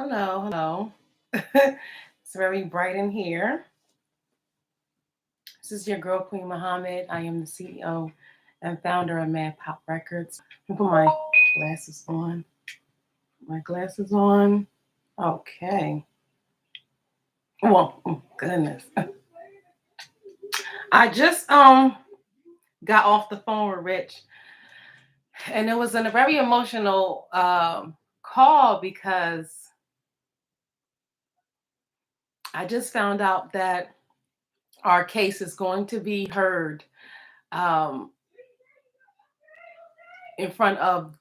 Hello, hello. It's very bright in here. This is your girl, Queen Muhammad. I am the CEO and founder of Pop Records. Let me put my glasses on. My glasses on. Okay. Well, goodness. I just got off the phone with Rich, and it was in a very emotional call because I just found out that our case is going to be heard um, in front of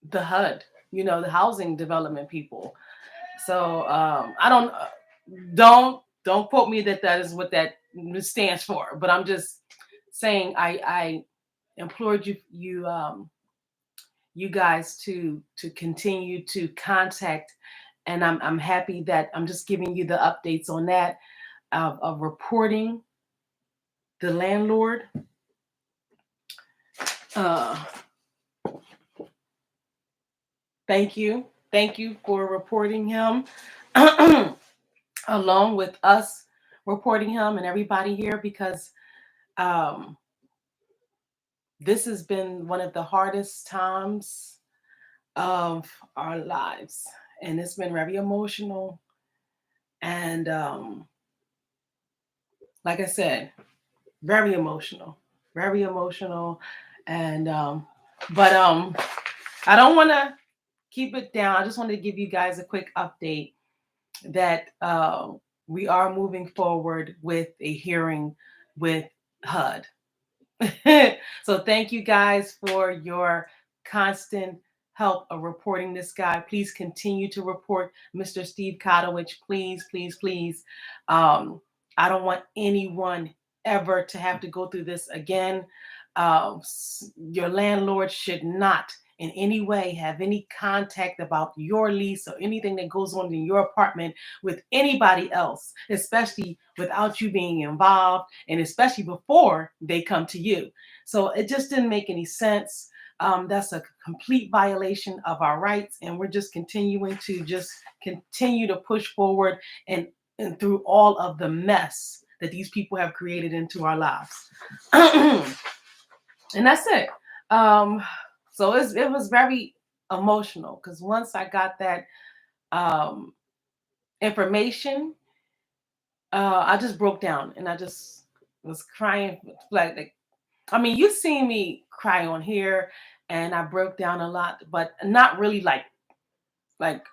the HUD, the housing development people. So I don't quote me that is what that stands for, but I'm just saying I implored you guys to continue to contact, and I'm happy that I'm just giving you the updates on that of reporting the landlord. Uh, Thank you for reporting him. Along with us reporting him and everybody here, because um, this has been one of the hardest times of our lives, and it's been very emotional. And like I said, very emotional, very emotional. And but I don't want to keep it down. I just wanted to give you guys a quick update that we are moving forward with a hearing with HUD. So thank you guys for your constant help of reporting this guy. Please continue to report Mr. Steve Kotowich. Please, please, please. I don't want anyone ever to have to go through this again. Your landlord should not in any way have any contact about your lease or anything that goes on in your apartment with anybody else, especially without you being involved, and especially before they come to you. So it just didn't make any sense. That's a complete violation of our rights, and we're just continuing to push forward and through all of the mess that these people have created into our lives. And that's it. So it was very emotional because once I got that information, I just broke down and I just was crying. Like I mean, you've seen me cry on here, and I broke down a lot, but not really like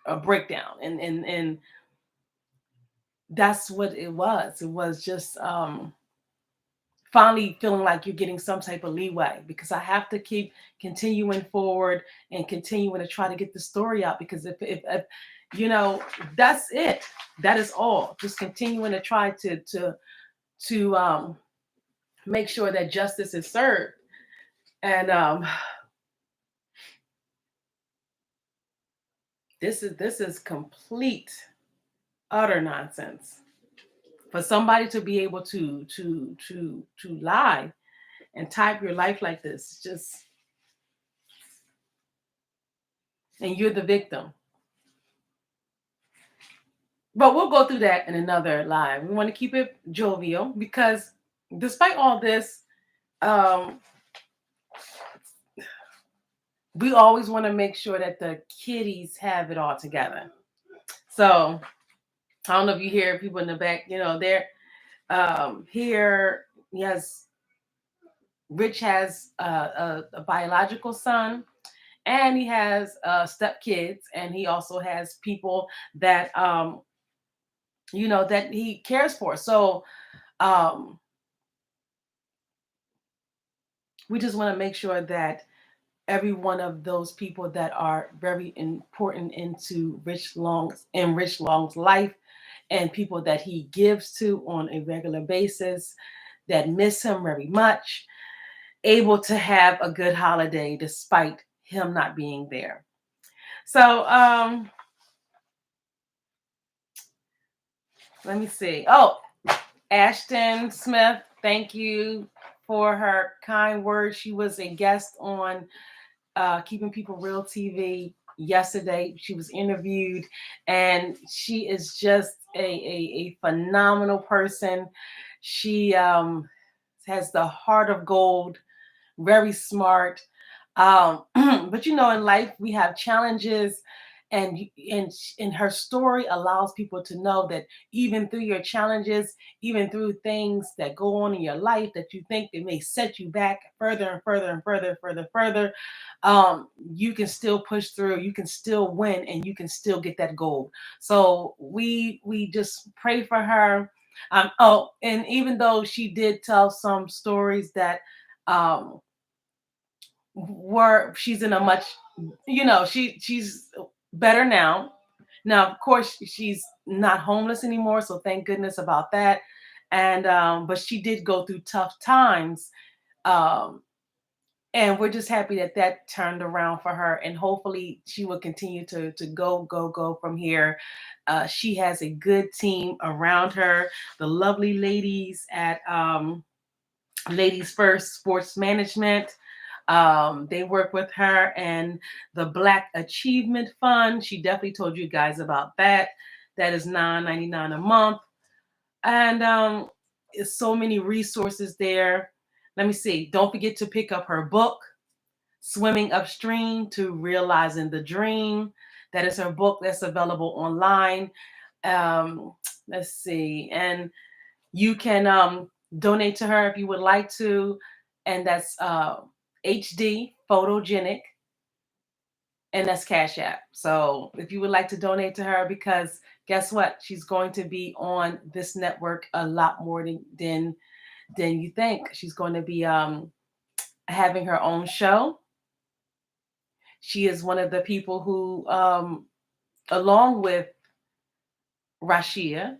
a breakdown. And that's what it was. It was just finally feeling like you're getting some type of leeway, because I have to keep continuing forward and continuing to try to get the story out, because if that's it. That is all. Just continuing to try to make sure that justice is served. And this is complete utter nonsense for somebody to be able to lie and type your life like this. Just, and you're the victim. But we'll go through that in another live. We want to keep it jovial because despite all this, we always want to make sure that the kiddies have it all together. So I don't know if you hear people in the back, they're here. Yes, Rich has a biological son, and he has stepkids, and he also has people that that he cares for. So we just want to make sure that every one of those people that are very important into Rich Long's life, and people that he gives to on a regular basis, that miss him very much, able to have a good holiday despite him not being there. So let me see. Oh, Ashton Smith, thank you for her kind words. She was a guest on Keeping People Real TV yesterday. She was interviewed, and she is just a phenomenal person. She has the heart of gold, very smart. But you know, in life we have challenges, and her story allows people to know that even through your challenges, even through things that go on in your life that you think that may set you back further and further and further, you can still push through, you can still win, and you can still get that goal. So we just pray for her. Oh, and even though she did tell some stories that um where she's in a much, you know, she's better now. Now of course she's not homeless anymore, so thank goodness about that. And but she did go through tough times, um and we're just happy that that turned around for her, and hopefully she will continue to go from here. She has a good team around her, the lovely ladies at Ladies First Sports Management. They work with her, and the Black Achievement Fund. She definitely told you guys about that. That is $9.99 a month, and it's so many resources there. Let me see. Don't forget to pick up her book, Swimming Upstream to Realizing the Dream. That is her book that's available online. Let's see, and you can donate to her if you would like to, and that's HD Photogenic, and that's Cash App. So if you would like to donate to her, because guess what, she's going to be on this network a lot more than you think. She's going to be having her own show. She is one of the people who, along with Rashia,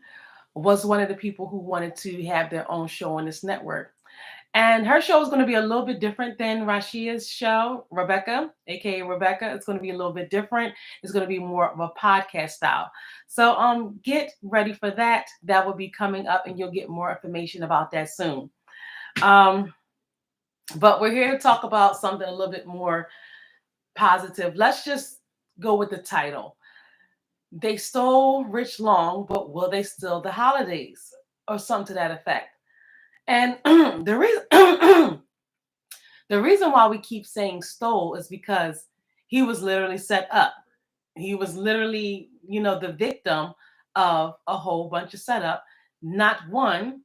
was one of the people who wanted to have their own show on this network. And her show is going to be a little bit different than Rashia's show, Rebecca, aka Rebecca. It's going to be a little bit different. It's going to be more of a podcast style. So get ready for that. That will be coming up, and you'll get more information about that soon. Um, but we're here to talk about something a little bit more positive. Let's just go with the title. They stole Rich Long, but will they steal the holidays? Or something to that effect. And the reason the reason why we keep saying stole is because he was literally set up. He was literally, you know, the victim of a whole bunch of setup. Not one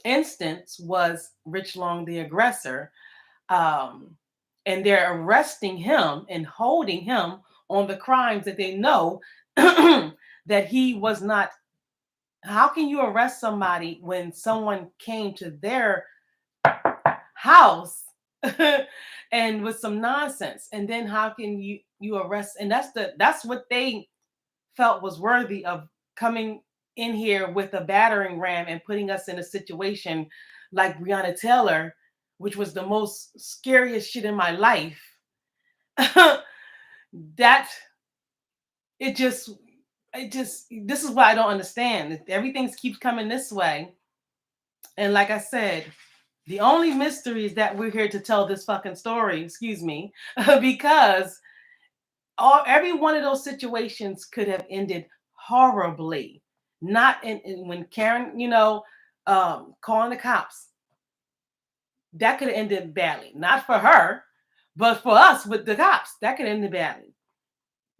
instance was Rich Long the aggressor. Um, and they're arresting him and holding him on the crimes that they know that he was not. How can you arrest somebody when someone came to their house and with some nonsense? And then how can you arrest? And that's what they felt was worthy of coming in here with a battering ram and putting us in a situation like Breonna Taylor, which was the most scariest shit in my life. That it just this is what I don't understand. Everything keeps coming this way. And like I said, the only mystery is that we're here to tell this fucking story, excuse me, because every one of those situations could have ended horribly. Not when Karen, you know, calling the cops, that could have ended badly. Not for her, but for us with the cops, that could have ended badly.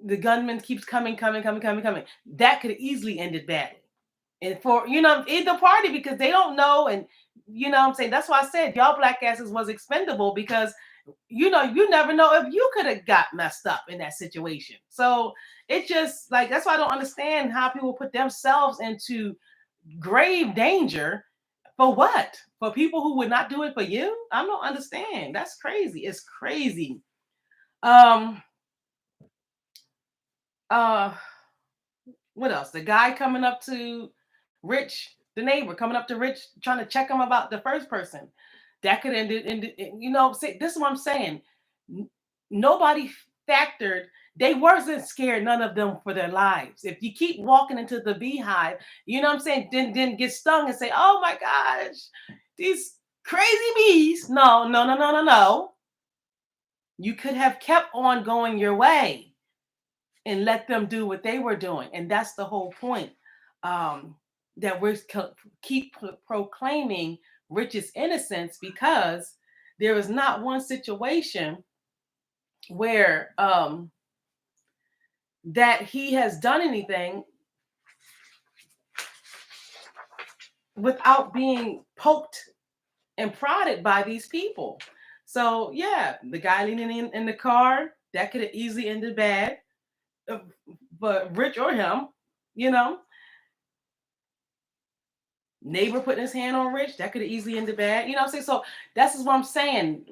The gunman keeps coming. That could have easily ended badly. And for, you know, either party, because they don't know. And you know what I'm saying? That's why I said y'all black asses was expendable, because you know, you never know if you could have got messed up in that situation. So it just like, that's why I don't understand how people put themselves into grave danger. For what? For people who would not do it for you? I don't understand. That's crazy. It's crazy. Um uh what else? The guy coming up to Rich, the neighbor coming up to Rich, trying to check him about the first person. That could end it. You know, this is what I'm saying. Nobody factored. They wasn't scared, none of them, for their lives. If you keep walking into the beehive, you know what I'm saying, then get stung and say, "Oh my gosh, these crazy bees." No. You could have kept on going your way. and let them do what they were doing. And that's the whole point, that we're keep proclaiming Rich's innocence, because there is not one situation where that he has done anything without being poked and prodded by these people. So yeah, the guy leaning in the car, that could have easily ended bad, but Rich or him, you know, neighbor putting his hand on Rich, that could have easily ended bad. You know what I'm saying? So that's what I'm saying.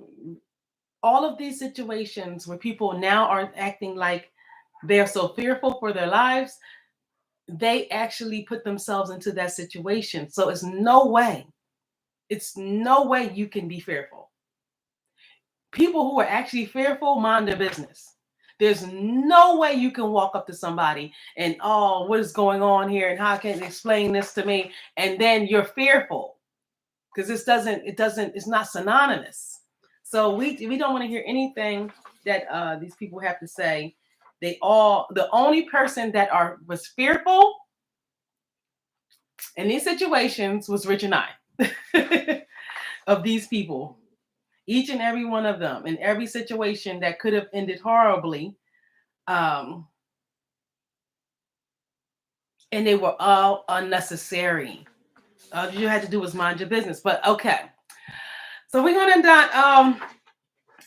All of these situations where people now are acting like they're so fearful for their lives, they actually put themselves into that situation. So it's no way you can be fearful. People who are actually fearful mind their business. There's no way you can walk up to somebody and, oh, what is going on here? And how can you explain this to me? And then you're fearful, because it's not synonymous. So we don't want to hear anything that these people have to say. The only person that was fearful in these situations was Rich and I. Of these people, each and every one of them, in every situation that could have ended horribly, and they were all unnecessary. All you had to do was mind your business. But okay, so we're gonna not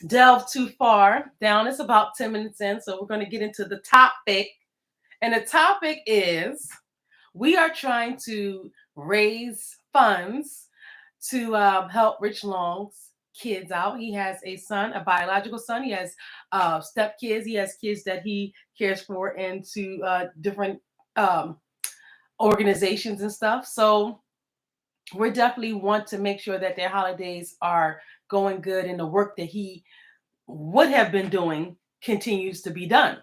delve too far down. It's about 10 minutes in, so we're going to get into the topic. And the topic is, we are trying to raise funds to help Rich Long's kids out. He has a son, a biological son. He has step kids. He has kids that he cares for into different organizations and stuff. So we definitely want to make sure that their holidays are going good, and the work that he would have been doing continues to be done.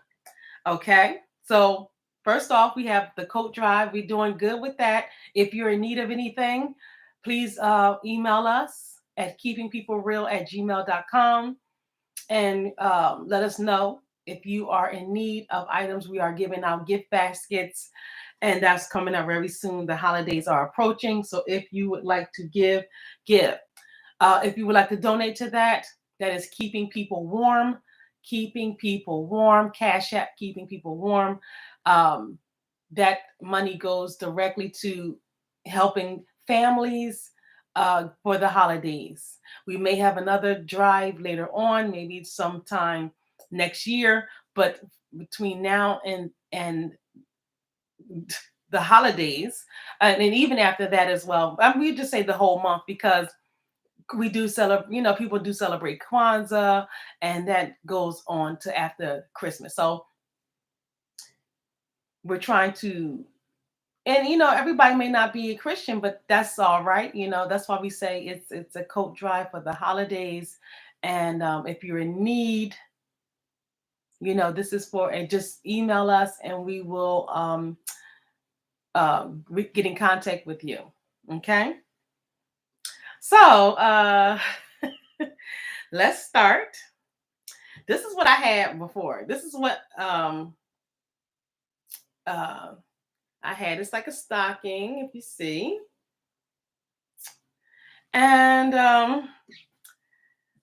Okay, so first off, we have the coat drive. We're doing good with that. If you're in need of anything, please email us at keepingpeoplereal@gmail.com, and let us know if you are in need of items. We are giving out gift baskets, and that's coming up very soon. The holidays are approaching, so if you would like to give. If you would like to donate to that, that is Keeping People Warm. Keeping People Warm. CASHAPP, Keeping People Warm. That money goes directly to helping families for the holidays. We may have another drive later on, maybe sometime next year, but between now and the holidays, and even after that as well, we just say the whole month, because we do celebrate, people do celebrate Kwanzaa, and that goes on to after Christmas. So we're trying to, and everybody may not be a Christian, but that's all right. That's why we say it's a coat drive for the holidays. And if you're in need, this is for, and just email us and we will get in contact with you. Okay. So let's start. This is what I had before. This is what I had. It's like a stocking, if you see. And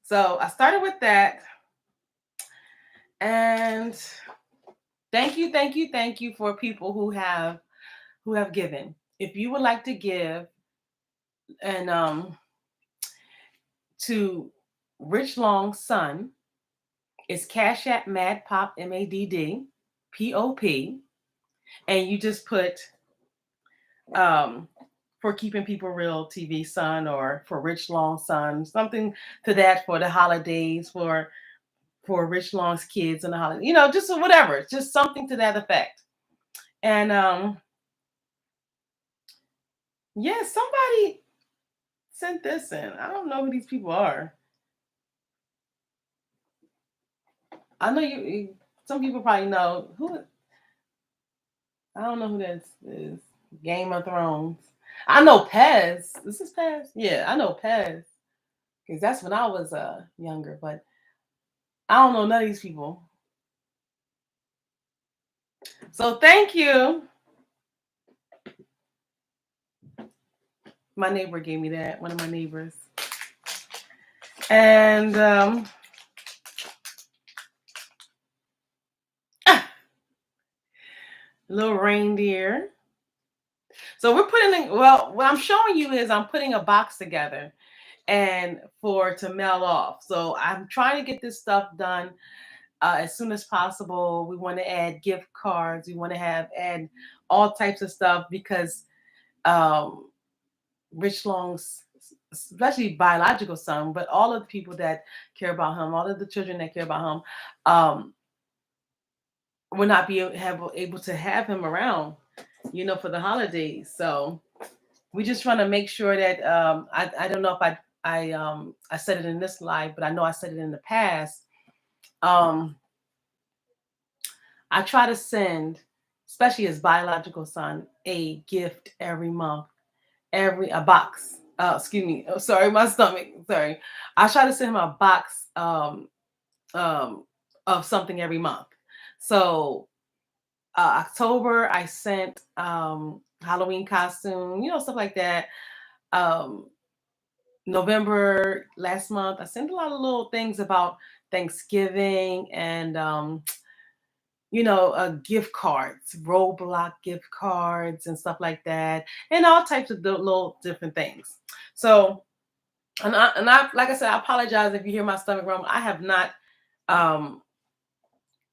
so I started with that. And thank you for people who have given. If you would like to give, and to Rich Long's son, it's CASHAPP maddpop, maddpop, and you just put For Keeping People Real TV Son, or for Rich Long's son, something to that, for the holidays, for Rich Long's kids and the holidays, just whatever, just something to that effect. And yeah, somebody sent this in. I don't know who these people are. I know some people probably know who. I don't know who that is. Game of Thrones. I know Pez. This is Pez. Yeah, I know Pez, because that's when I was younger. But I don't know none of these people. So thank you. My neighbor gave me that, one of my neighbors. And little reindeer. So we're putting in, well, what I'm showing you is I'm putting a box together and for to mail off. So I'm trying to get this stuff done as soon as possible. We want to add gift cards. We want to add all types of stuff because um, Rich Long's, especially biological son, but all of the people that care about him, all of the children that care about him, will not be able to have him around, for the holidays. So we just trying to make sure that I don't know if I said it in this live, but I know I said it in the past. I try to send, especially his biological son, a gift every month, a box. Excuse me. Oh, sorry, my stomach. Sorry. I try to send him a box um, of something every month. So October, I sent Halloween costume, stuff like that. Um, November last month, I sent a lot of little things about Thanksgiving and gift cards, Roblox gift cards and stuff like that, and all types of little different things. So, and I like I said, I apologize if you hear my stomach rumble. I have not um,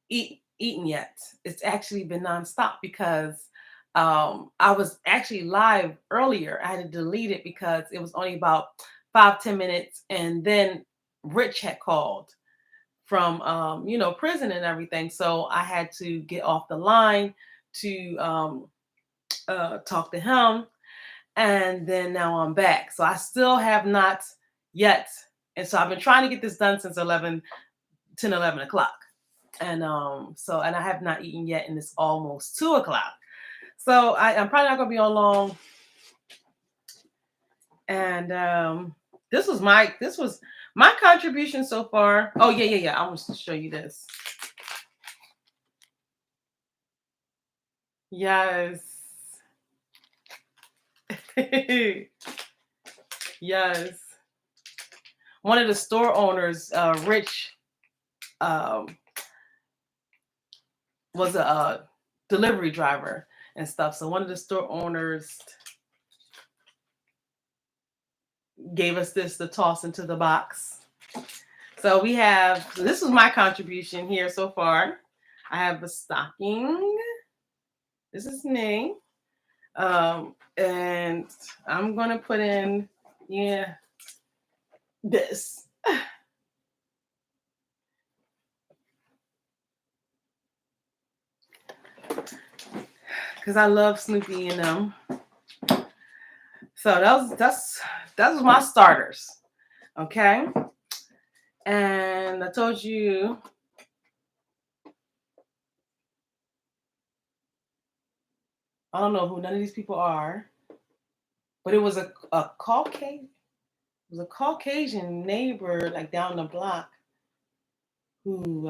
eaten yet. It's actually been nonstop because I was actually live earlier. I had to delete it because it was only about 5-10 minutes, and then Rich had called from prison and everything. So I had to get off the line to talk to him, and then now I'm back. So I still have not yet, and so I've been trying to get this done since 11 o'clock, and and I have not eaten yet, and it's almost 2 o'clock. So I'm probably not gonna be on long. And this was my contribution so far. Oh yeah. I want to show you this. Yes. Yes. One of the store owners, Rich, um, was a delivery driver and stuff. So one of the store owners gave us this to toss into the box. So this is my contribution here so far. I have a stocking. This is me. And I'm going to put in, this. Because I love Snoopy and them. So that was my starters. Okay. And I told you I don't know who none of these people are, but it was a Caucasian neighbor like down the block who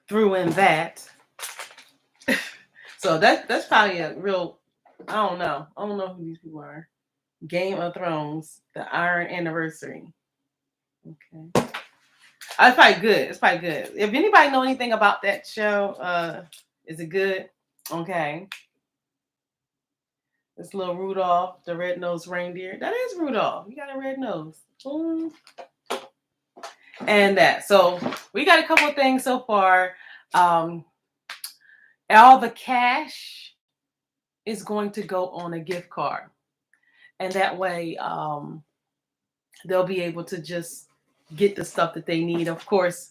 threw in that. So that's probably a real, I don't know who these people are. Game of Thrones, the Iron Anniversary. Okay. It's probably good. If anybody know anything about that show, is it good? Okay. This little Rudolph, the red-nosed reindeer. That is Rudolph. You got a red nose. Boom. And that. So we got a couple of things so far. All the cash is going to go on a gift card. And that way they'll be able to just get the stuff that they need. Of course,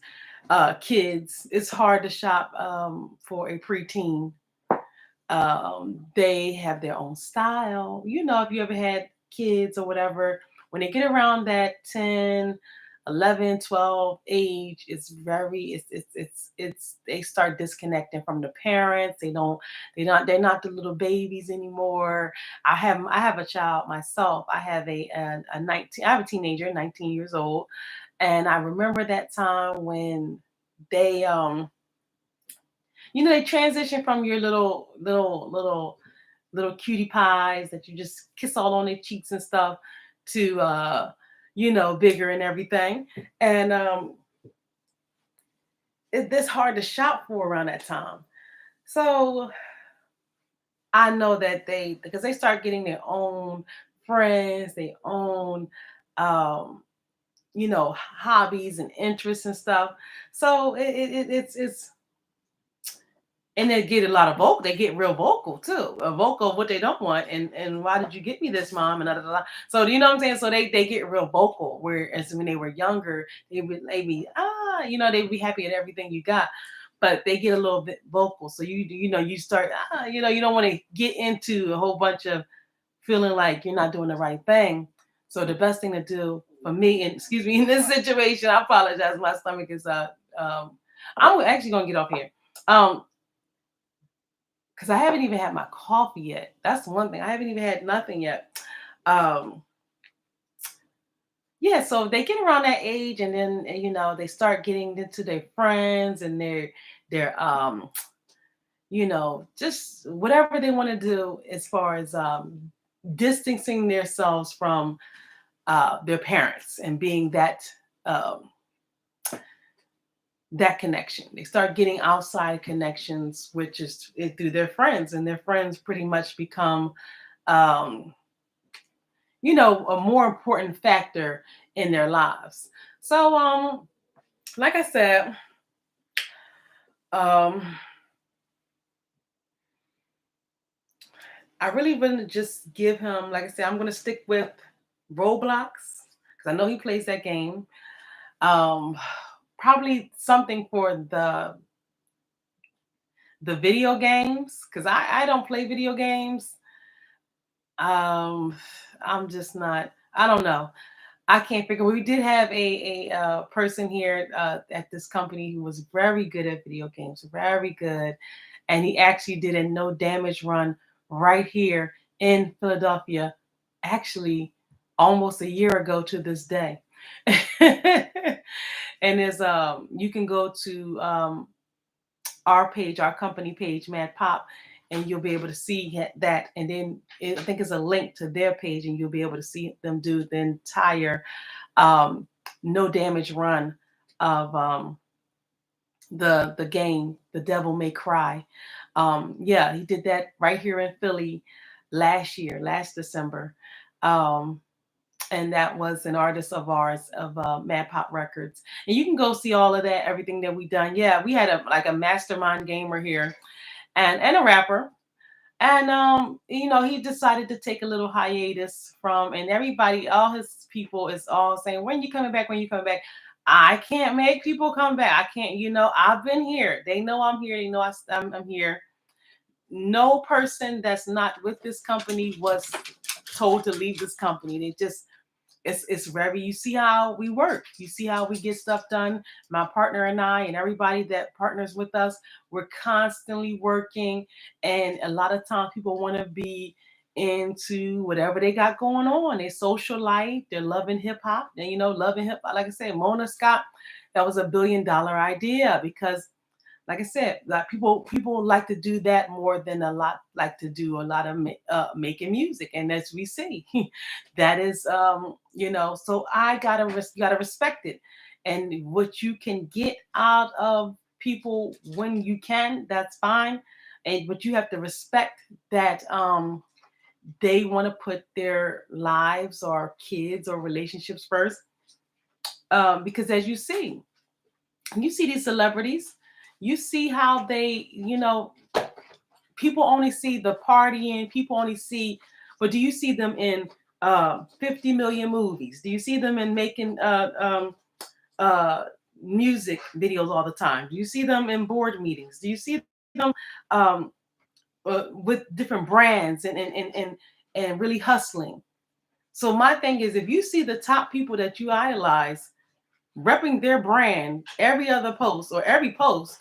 kids, it's hard to shop for a preteen. They have their own style. If you ever had kids or whatever, when they get around that 10, 11, 12 age, they start disconnecting from the parents. They're not the little babies anymore. I have a child myself. I have a 19, I have a teenager, 19 years old, And I remember that time when they they transition from your little cutie pies that you just kiss all on their cheeks and stuff to bigger and everything. And it's hard to shop for around that time. So I know that because they start getting their own friends, their own hobbies and interests and stuff. So it's and they get a lot of vocal. They get real vocal too. A vocal of what they don't want, and why did you get me this, mom? And da, da, da. So you know what I'm saying. So they get real vocal. Whereas when they were younger, they'd be they'd be happy at everything you got, but they get a little bit vocal. So you start you don't want to get into a whole bunch of feeling like you're not doing the right thing. So the best thing to do for me, and excuse me, in this situation, I apologize. My stomach is I'm actually gonna get off here. Because I haven't even had my coffee yet. That's one thing. I haven't even had nothing yet. Um, yeah, so they get around that age, and then they start getting into their friends and their just whatever they want to do as far as distancing themselves from their parents and being um, that connection. They start getting outside connections, which is through their friends, and their friends pretty much become, um, a more important factor in their lives. So, like I said, um, I really wouldn't just give him, like I said, I'm going to stick with Roblox because I know he plays that game. Um, Probably something for the video games because I don't play video games. Um, I'm just not. I don't know. I can't figure. We did have a person here at this company who was very good at video games, very good, and he actually did a no damage run right here in Philadelphia, actually almost a year ago to this day. And is you can go to our page, our company page, maddpop, and you'll be able to see that. And then I think it's a link to their page, and you'll be able to see them do the entire no damage run of the game, The Devil May Cry. Yeah, he did that right here in Philly last December. Um, and that was an artist of ours of Mad Pop Records. And you can go see all of that, everything that we done. Yeah, we had a mastermind gamer here and a rapper. And he decided to take a little hiatus from, and everybody, all his people is all saying, when you coming back? When you coming back? I can't make people come back. I can't, I've been here. They know I'm here. They know I'm here. No person that's not with this company was told to leave this company. They just it's very, you see how we work, you see how we get stuff done. My partner and I and everybody that partners with us, we're constantly working, and a lot of times people want to be into whatever they got going on, their social life, they're loving hip-hop, and loving hip-hop. Like I said, Mona Scott, that was a $1 billion idea because, like I said, like people like to do that more than a lot like to do a lot of making music, and as we see, that is So I gotta respect it, and what you can get out of people when you can, that's fine, and but you have to respect that they want to put their lives or kids or relationships first, because as you see these celebrities, you see how they, people only see the partying, people only see, but do you see them in 50 million movies? Do you see them in making uh, music videos all the time? Do you see them in board meetings? Do you see them um, with different brands and really hustling? So my thing is, if you see the top people that you idolize repping their brand every other post or every post,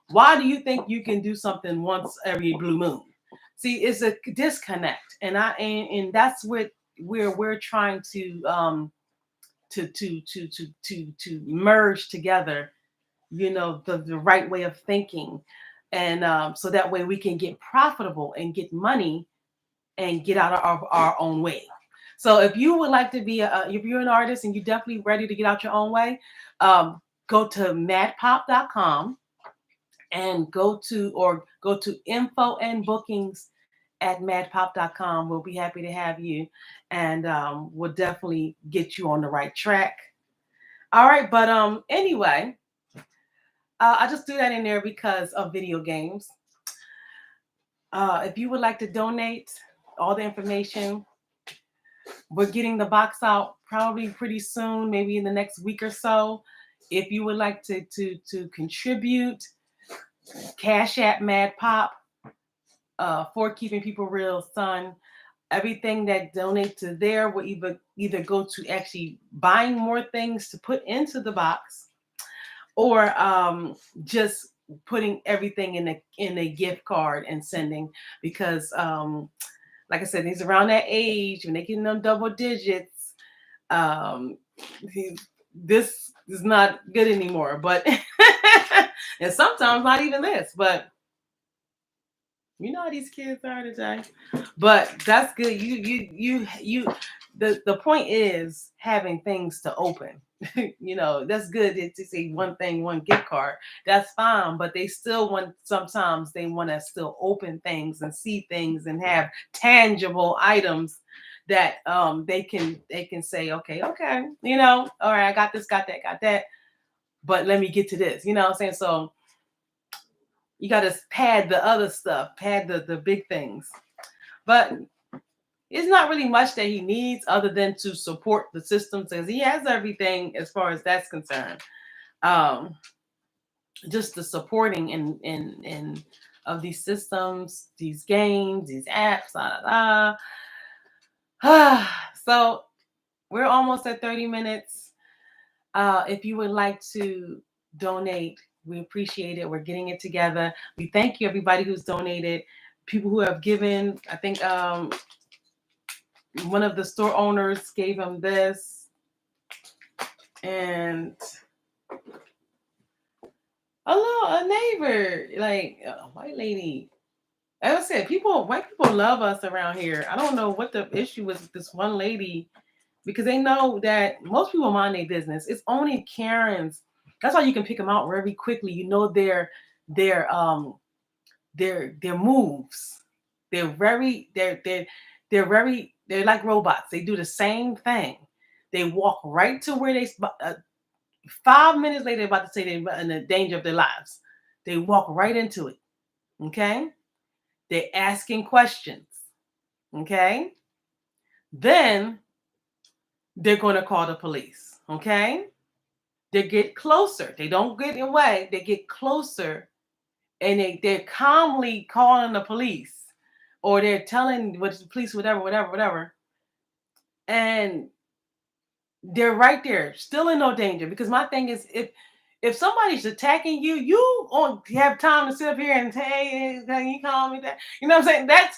why do you think you can do something once every blue moon? See, it's a disconnect, and that's what we're trying to merge together, the right way of thinking, and so that way we can get profitable and get money and get out of our own way. So if you would like to be if you're an artist and you're definitely ready to get out your own way, go to maddpop.com and go to infoandbookings at maddpop.com. We'll be happy to have you, and we'll definitely get you on the right track. All right, but anyway, I just do that in there because of video games. If you would like to donate, all the information, we're getting the box out probably pretty soon, maybe in the next week or so. If you would like to contribute, Cash App Mad Pop, for Keeping People Real Son. Everything that donate to there will either go to actually buying more things to put into the box, or just putting everything in a gift card and sending, because like I said, he's around that age when they get in them double digits. This is not good anymore, but and sometimes not even this, but you know how these kids are today. But that's good. The point is having things to open. That's good to say one thing, one gift card. That's fine, but they still sometimes they want to still open things and see things and have tangible items that they can say, okay, all right, I got this, got that, but let me get to this. You know what I'm saying? So you got to pad the other stuff, pad the big things. But it's not really much that he needs other than to support the system, because he has everything as far as that's concerned. Just the supporting in of these systems, these games, these apps, So we're almost at 30 minutes. If you would like to donate, we appreciate it. We're getting it together. We thank you, everybody who's donated, people who have given. I think one of the store owners gave him this, and a neighbor, like a white lady. As I said, white people love us around here. I don't know what the issue was with this one lady, because they know that most people mind their business. It's only Karens. That's how you can pick them out very quickly. You know their moves. They're like robots. They do the same thing. They walk right to where 5 minutes later, they're about to say they're in the danger of their lives. They walk right into it. Okay? They're asking questions. Okay? Then they're going to call the police. Okay? They get closer. They don't get away. They get closer, and they're calmly calling the police, or they're telling the police whatever. And they're right there, still in no danger. Because my thing is, if somebody's attacking you, you won't have time to sit up here and say, hey, can you call me that? You know what I'm saying? That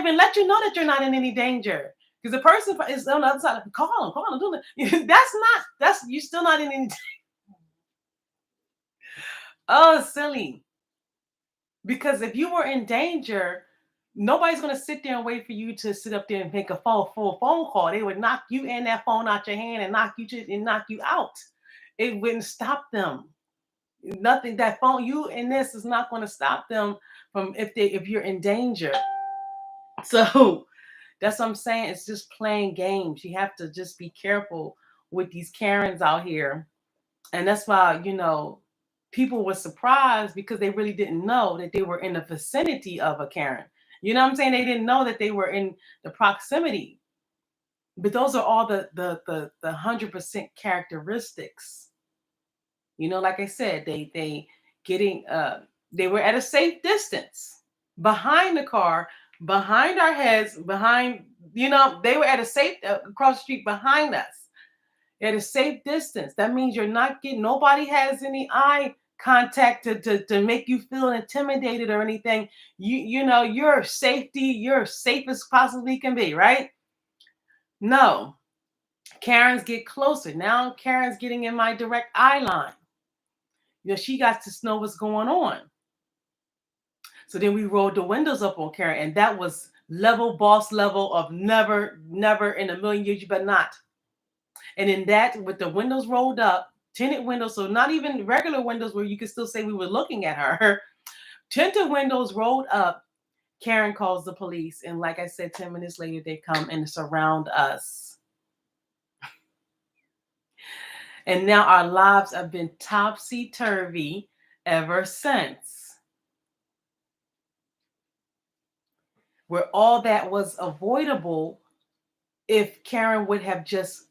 even let you know that you're not in any danger. Because the person is on the other side. Call them, do it. You're still not in any danger. Oh, silly. Because if you were in danger, nobody's going to sit there and wait for you to sit up there and make a full phone call. They would knock you and that phone out your hand and knock you out. It wouldn't stop them. Nothing. That phone, you and this is not going to stop them from if you're in danger. So that's what I'm saying. It's just playing games. You have to just be careful with these Karens out here. And that's why, people were surprised, because they really didn't know that they were in the vicinity of a Karen. You know what I'm saying? They didn't know that they were in the proximity. But those are all the 100% characteristics. Like I said, they were at a safe distance behind the car, behind our heads, they were at a safe across the street behind us. At a safe distance. That means you're not nobody has any eye contact to make you feel intimidated or anything. You're safe as possibly can be, right? No. Karen's get closer. Now Karen's getting in my direct eye line. She got to know what's going on. So then we rolled the windows up on Karen, and that was boss level of never in a million years, you better not. And in that, with the windows rolled up, tinted windows, so not even regular windows where you could still say we were looking at her. Tinted windows rolled up. Karen calls the police, and like I said, 10 minutes later, they come and surround us. And now our lives have been topsy-turvy ever since. Where all that was avoidable if Karen would have just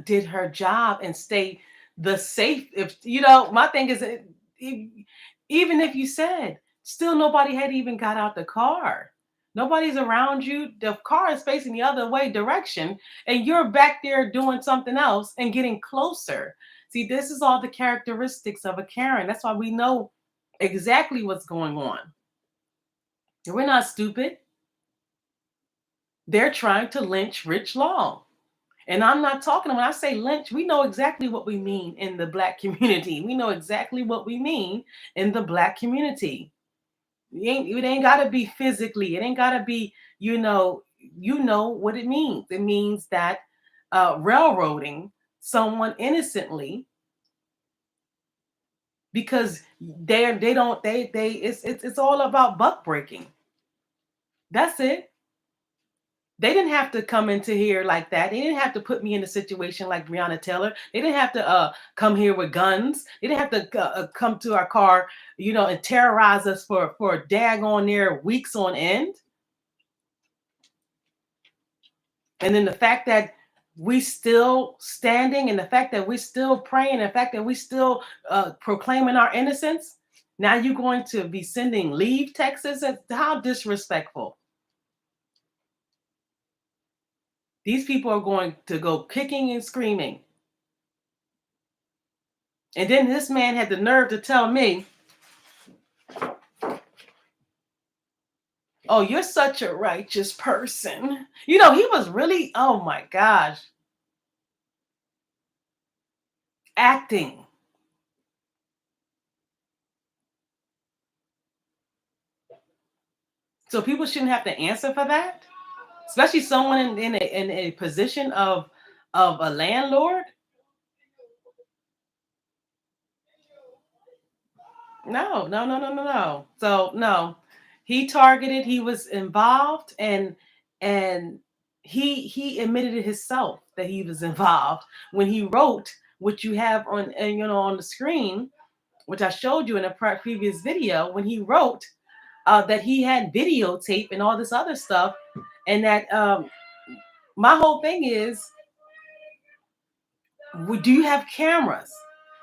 did her job and stay the safe. If my thing is, even if you said, still nobody had even got out the car. Nobody's around you. The car is facing the other way direction, and you're back there doing something else and getting closer. See, this is all the characteristics of a Karen. That's why we know exactly what's going on. We're not stupid. They're trying to lynch Rich Law. And I'm not talking, when I say lynch, we know exactly what we mean in the Black community. We know exactly what we mean in the Black community. It ain't got to be physically. It ain't got to be, you know what it means. It means that railroading someone innocently because it's all about buck breaking. That's it. They didn't have to come into here like that. They didn't have to put me in a situation like Breonna Taylor. They didn't have to come here with guns. They didn't have to come to our car, and terrorize us for daggone near weeks on end. And then the fact that we still standing, and the fact that we still praying, and the fact that we still proclaiming our innocence. Now you're going to be sending leave texts? How disrespectful. These people are going to go kicking and screaming. And then this man had the nerve to tell me, oh, you're such a righteous person. He was really, oh my gosh, acting. So people shouldn't have to answer for that, especially someone in a position of a landlord. No. So no, he targeted. He was involved, and he admitted it himself that he was involved when he wrote what you have on the screen, which I showed you in a previous video. When he wrote that he had videotape and all this other stuff, and that my whole thing is, do you have cameras?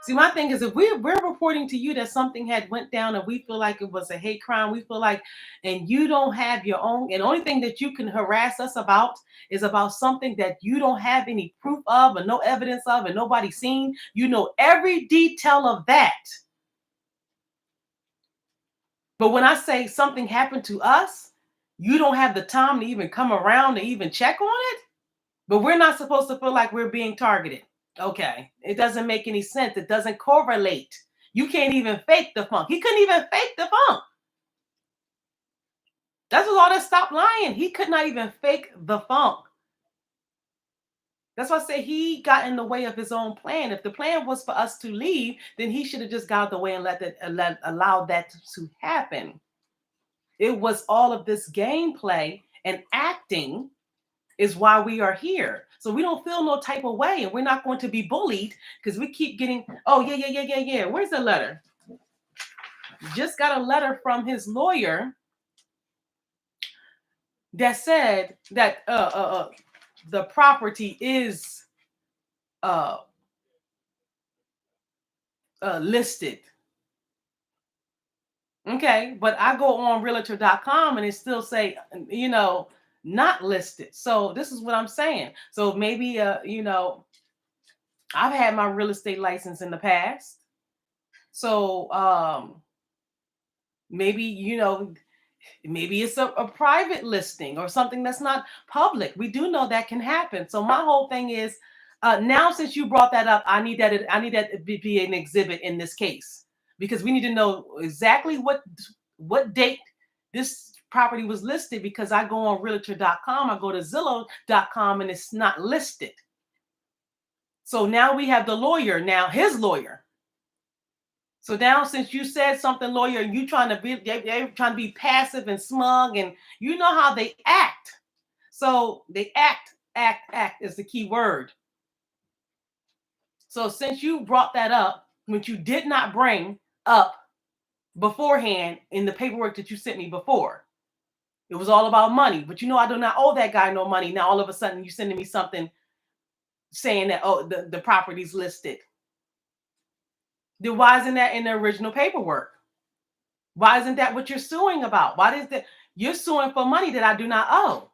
See, my thing is, if we're reporting to you that something had went down and we feel like it was a hate crime, we feel like, and you don't have your own, and the only thing that you can harass us about is about something that you don't have any proof of and no evidence of and nobody seen. You know every detail of that. But when I say something happened to us, you don't have the time to even come around to even check on it. But we're not supposed to feel like we're being targeted. Okay, it doesn't make any sense. It doesn't correlate. You can't even fake the funk. He couldn't even fake the funk. That's what all that stop lying. He could not even fake the funk. That's why I say he got in the way of his own plan. If the plan was for us to leave, then he should have just got out the way and allowed that to happen. It was all of this gameplay and acting is why we are here. So we don't feel no type of way, and we're not going to be bullied because we keep getting, oh, yeah. Where's the letter? Just got a letter from his lawyer that said that the property is listed. Okay, but I go on realtor.com and it still say, not listed. So this is what I'm saying. So maybe, I've had my real estate license in the past. So maybe, maybe it's a private listing or something that's not public. We do know that can happen. So my whole thing is, Now, since you brought that up, I need that. I need that to be an exhibit in this case, because we need to know exactly what date this property was listed. Because I go on Realtor.com, I go to Zillow.com, and it's not listed. So now we have the lawyer. Now his lawyer. So now, since you said something, lawyer, you trying to be, they're trying to be passive and smug, and you know how they act. So they act is the key word. So since you brought that up, which you did not bring up beforehand in the paperwork that you sent me before, it was all about money. But you know, I do not owe that guy no money. Now all of a sudden you sending me something saying that, oh, the property's listed. Then why isn't that in the original paperwork? Why isn't that what you're suing about? Why is that you're suing for money that I do not owe?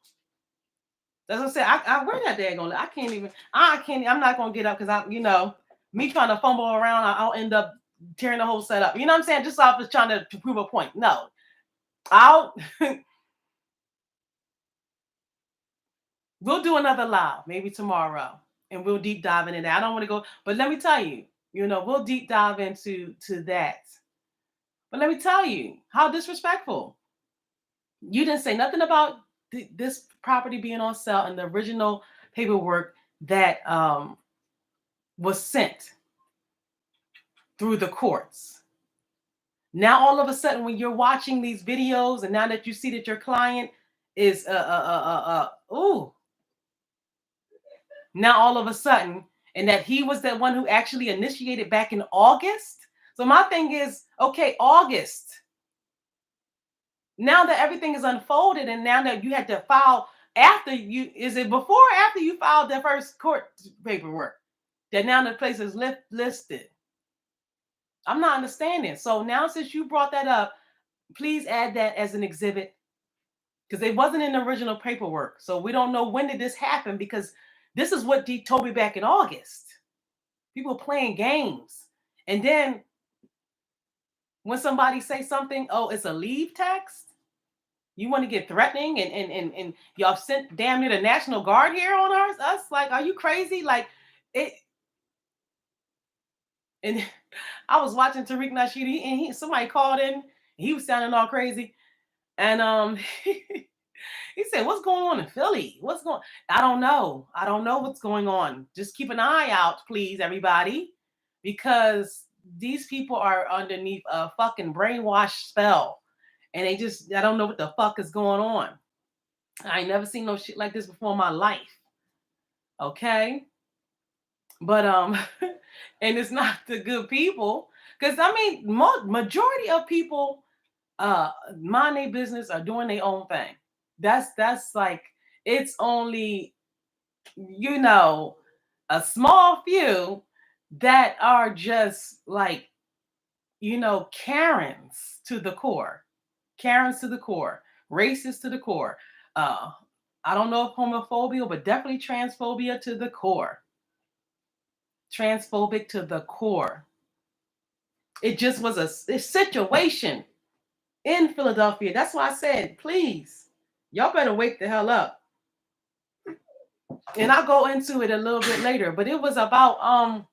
That's what I said. I where that daggone, I can't even, I'm not gonna get up because me trying to fumble around, I'll end up tearing the whole set up. You know what I'm saying? Just off just trying to prove a point. No. We'll do another live, maybe tomorrow, and we'll deep dive into that. I don't want to go, but let me tell you, we'll deep dive into that. But let me tell you, how disrespectful. You didn't say nothing about this property being on sale in the original paperwork that was sent through the courts. Now, all of a sudden, when you're watching these videos, and now that you see that your client is now all of a sudden, and that he was the one who actually initiated back in August. So my thing is, okay, August. Now that everything is unfolded, and now that you had to file after you, is it before or after you filed the first court paperwork that now the place is listed? I'm not understanding. So now, since you brought that up, please add that as an exhibit, because it wasn't in the original paperwork. So we don't know when did this happen, because this is what he told me back in August. People playing games. And then when somebody say something, oh, it's a leave text, you want to get threatening, and y'all sent damn near the National Guard here on us? Like, are you crazy? Like it. And I was watching Tariq Nasheed, and somebody called in. He was sounding all crazy, and he said, "What's going on in Philly? What's going? I don't know. I don't know what's going on. Just keep an eye out, please, everybody, because these people are underneath a fucking brainwash spell, and I don't know what the fuck is going on. I ain't never seen no shit like this before in my life. Okay." But and it's not the good people, because I mean, majority of people mind their business, are doing their own thing. That's like, it's only a small few that are just like Karens to the core, racist to the core. I don't know if homophobia, but definitely transphobia to the core. Transphobic to the core. It just was a situation in Philadelphia. That's why I said, please, y'all better wake the hell up. And I'll go into it a little bit later. But it was about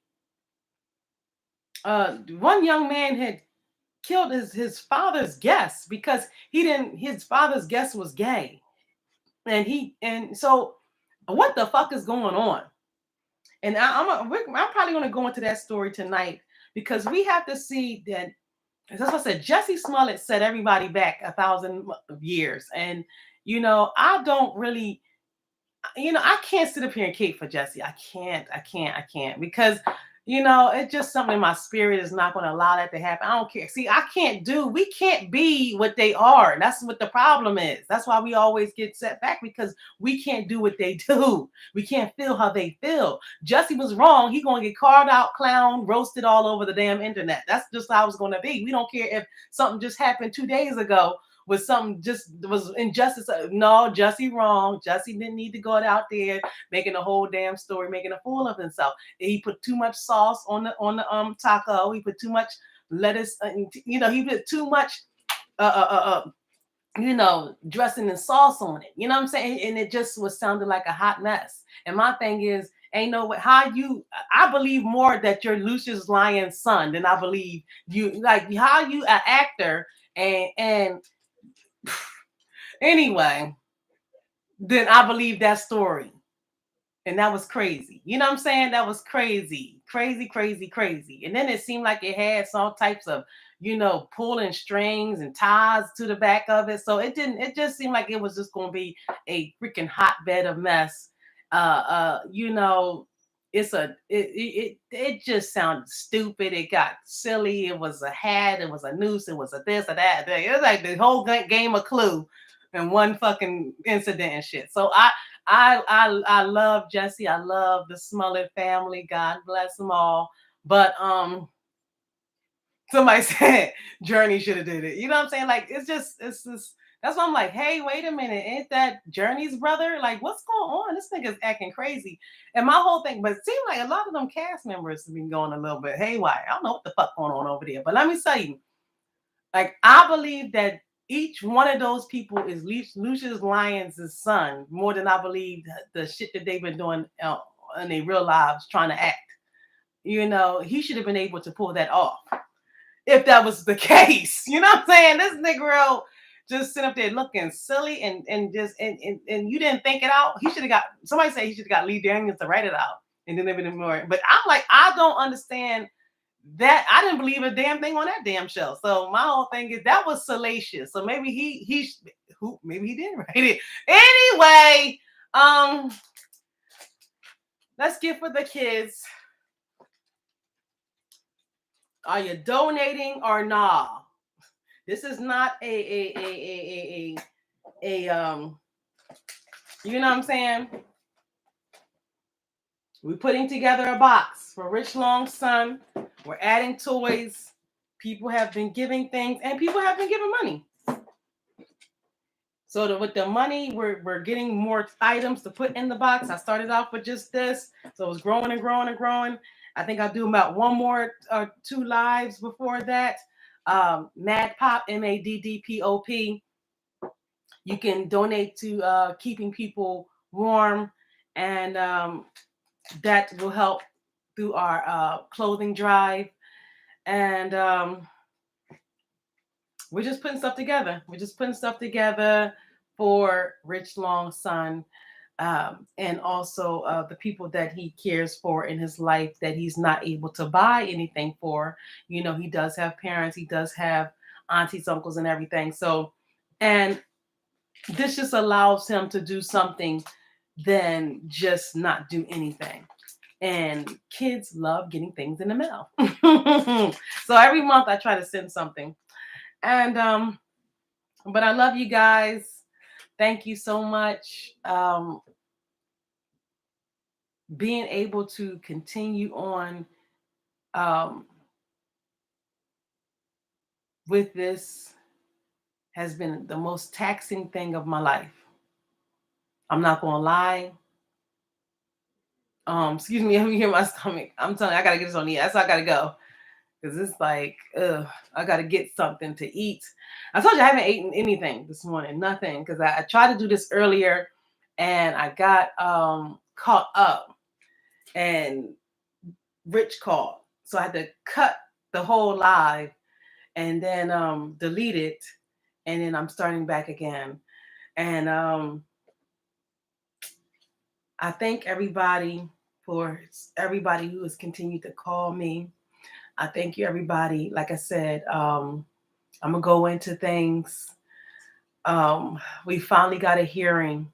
one young man had killed his father's guest because his father's guest was gay. And so what the fuck is going on? And I'm probably going to go into that story tonight, because we have to see that. That's what I said. Jesse Smollett set everybody back 1,000 years. And, I don't really, I can't sit up here and cape for Jesse. I can't. Because, it's just something in my spirit is not going to allow that to happen. I don't care. See, we can't be what they are. That's what the problem is. That's why we always get set back, because we can't do what they do. We can't feel how they feel. Jesse was wrong. He's going to get carved out, clown, roasted all over the damn internet. That's just how it's going to be. We don't care if something just happened 2 days ago with something just was injustice. No, Jesse wrong. Jesse didn't need to go out there making a whole damn story, making a fool of himself. He put too much sauce on the taco. He put too much lettuce. He put too much dressing and sauce on it. You know what I'm saying? And it just was sounding like a hot mess. And my thing is, Ain't no way. I believe more that you're Lucius Lyon's son than I believe you, like, how you an actor and anyway, then I believe that story. And that was crazy. You know what I'm saying? That was crazy, crazy, crazy, crazy. And then it seemed like it had some types of, pulling strings and ties to the back of it. So it just seemed like it was just going to be a freaking hotbed of mess. It just sounded stupid. It got silly. It was a hat. It was a noose. It was a this or that. It was like the whole game of Clue in one fucking incident and shit. So I love Jesse. I love the Smollett family. God bless them all. But somebody said Journey should have did it. You know what I'm saying? Like it's just that's why I'm like, hey, wait a minute, ain't that Journey's brother? Like, what's going on? This nigga's acting crazy. And my whole thing, but it seemed like a lot of them cast members have been going a little bit haywire. I don't know what the fuck going on over there. But let me tell you, like, I believe that each one of those people is Lucius Lyons' son more than I believe the shit that they've been doing in their real lives trying to act. He should have been able to pull that off if that was the case. You know what I'm saying? This Negro just sit up there looking silly and you didn't think it out. He should have got, somebody say he should have got Lee Daniels to write it out and then even more. But I'm like, I don't understand that. I didn't believe a damn thing on that damn show. So my whole thing is that was salacious. So maybe maybe he did write it. Anyway, let's get for the kids. Are you donating or nah? This is not a you know what I'm saying? We're putting together a box for Rich Long's son. We're adding toys. People have been giving things, and people have been giving money. So with the money, we're getting more items to put in the box. I started off with just this, so it's growing and growing and growing. I think I'll do about one more or two lives before that. Maddpop, MADDPOP. You can donate to keeping people warm, and that will help through our clothing drive. And we're just putting stuff together. We're just putting stuff together for Rich Long's son, and also the people that he cares for in his life that he's not able to buy anything for. He does have parents. He does have aunties, uncles, and everything. So, and this just allows him to do something than just not do anything. And kids love getting things in the mail. So every month I try to send something. And but I love you guys. Thank you so much. Being able to continue on with this has been the most taxing thing of my life. I'm not gonna lie. Excuse me, let me hear my stomach. I'm telling you, I gotta get this on the air. That's why I gotta go. Because it's like, I gotta get something to eat. I told you I haven't eaten anything this morning, nothing. Because I tried to do this earlier and I got caught up and Rich called. So I had to cut the whole live and then delete it. And then I'm starting back again. And I thank everybody for everybody who has continued to call me. I thank you, everybody. Like I said, I'm going to go into things. We finally got a hearing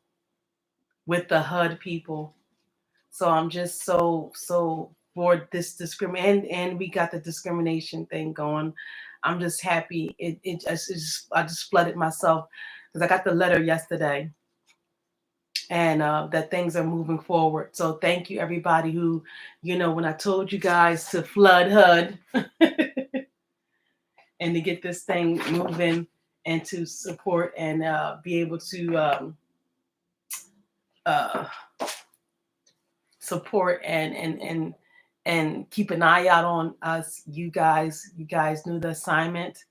with the HUD people. So I'm just so for this discrimination. And we got the discrimination thing going. I'm just happy. I just flooded myself because I got the letter yesterday. And that things are moving forward. So thank you, everybody who, when I told you guys to flood HUD and to get this thing moving and to support and be able to support and keep an eye out on us. You guys knew the assignment,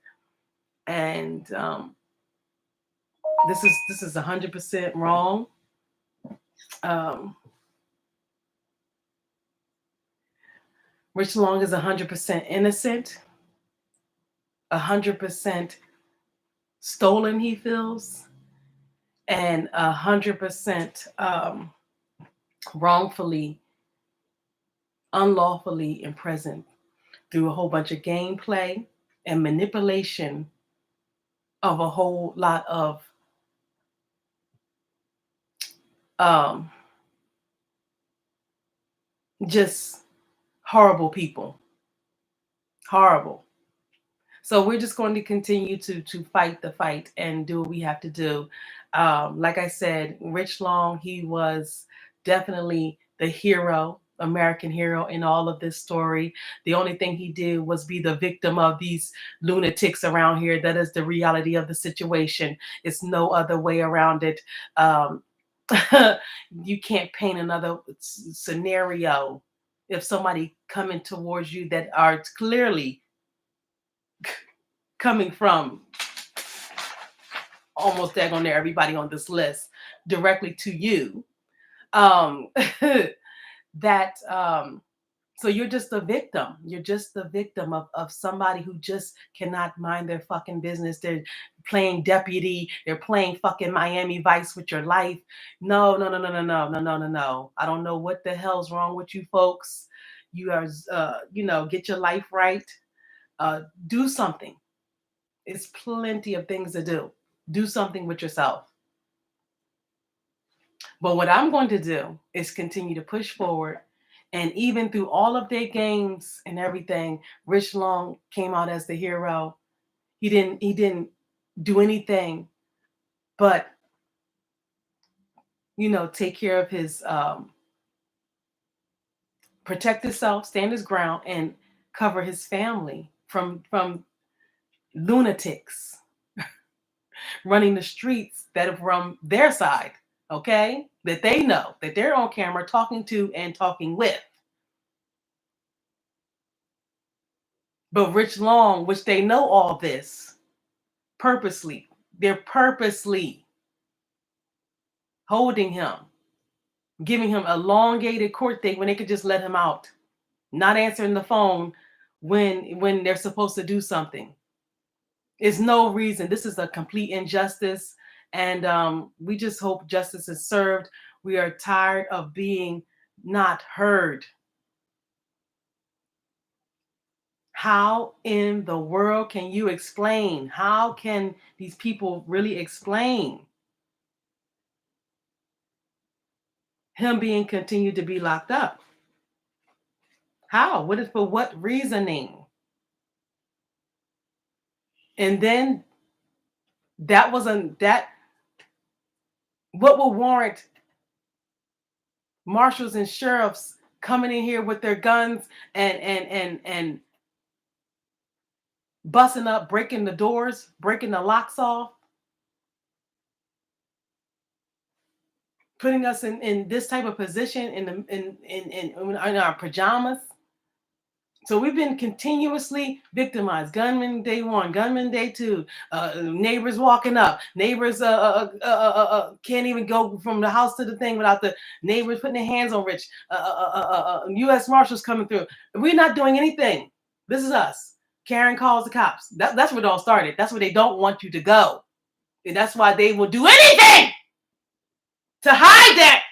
and this is 100% wrong. Rich Long is 100% innocent, 100% stolen, he feels, and 100% wrongfully, unlawfully imprisoned through a whole bunch of gameplay and manipulation of a whole lot of um, just horrible people. Horrible. So we're just going to continue to fight the fight and do what we have to do. Like I said, Rich Long, he was definitely the hero, American hero in all of this story. The only thing he did was be the victim of these lunatics around here. That is the reality of the situation. It's no other way around it. Um, you can't paint another scenario if somebody coming towards you that are clearly coming from almost daggone near everybody on this list directly to you. Um, that so you're just a victim. You're just the victim of somebody who just cannot mind their fucking business. They're playing deputy. They're playing fucking Miami Vice with your life. No, no, no, no, no, no, no, no, no, no. I don't know what the hell's wrong with you folks. You are, get your life right. Do something. It's plenty of things to do. Do something with yourself. But what I'm going to do is continue to push forward. And even through all of their games and everything, Rich Long came out as the hero. He didn't do anything but, take care of his protect himself, stand his ground, and cover his family from lunatics running the streets that are from their side, okay? That they know, that they're on camera talking to and talking with. But Rich Long, which they know all this, they're purposely holding him, giving him elongated court date when they could just let him out, not answering the phone when they're supposed to do something. It's no reason. This is a complete injustice, and we just hope justice is served. We are tired of being not heard. How in the world can you explain? How can these people really explain him being continued to be locked up? How? For what reasoning? And then that wasn't that. What will warrant marshals and sheriffs coming in here with their guns and busting up, breaking the doors, breaking the locks off, putting us in this type of position in our pajamas? So we've been continuously victimized. Gunman day one, gunman day two, neighbors walking up, neighbors can't even go from the house to the thing without the neighbors putting their hands on Rich. U.S. Marshals coming through. We're not doing anything. This is us. Karen calls the cops. That's where it all started. That's where they don't want you to go. And that's why they will do anything to hide that.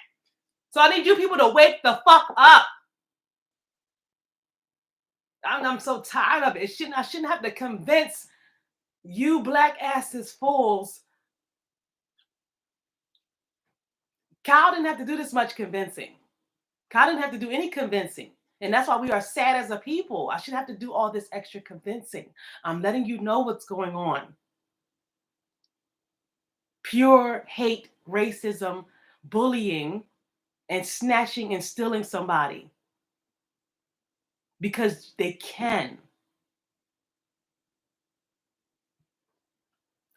So I need you people to wake the fuck up. I'm so tired of it. I shouldn't have to convince you black asses fools. Kyle didn't have to do this much convincing. Kyle didn't have to do any convincing. And that's why we are sad as a people. I should have to do all this extra convincing. I'm letting you know what's going on. Pure hate, racism, bullying, and snatching and stealing somebody because they can.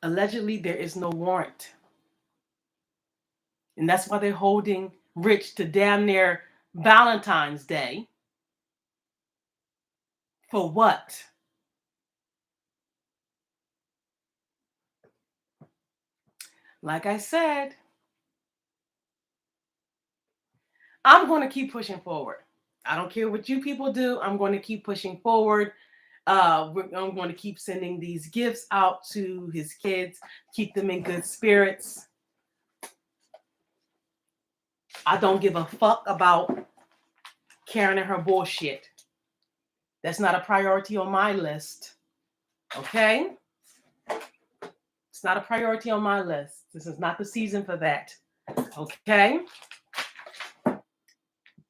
Allegedly, there is no warrant. And that's why they're holding Rich to damn near Valentine's Day. For what? Like I said, I'm going to keep pushing forward. I don't care what you people do. I'm going to keep pushing forward. I'm going to keep sending these gifts out to his kids, keep them in good spirits. I don't give a fuck about Karen and her bullshit. That's not a priority on my list. Okay? It's not a priority on my list. This is not the season for that. Okay?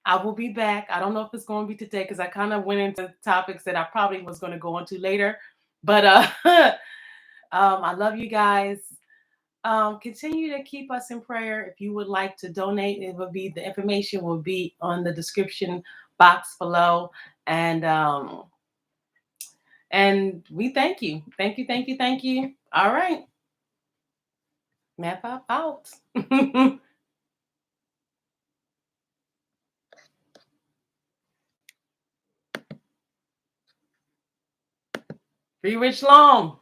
I will be back. I don't know if it's going to be today because I kind of went into topics that I probably was going to go into later. But I love you guys. Continue to keep us in prayer. If you would like to donate, it will be, the information will be on the description box below. And we thank you. Thank you, thank you, thank you. All right. Maddpop out. Free Rich Long.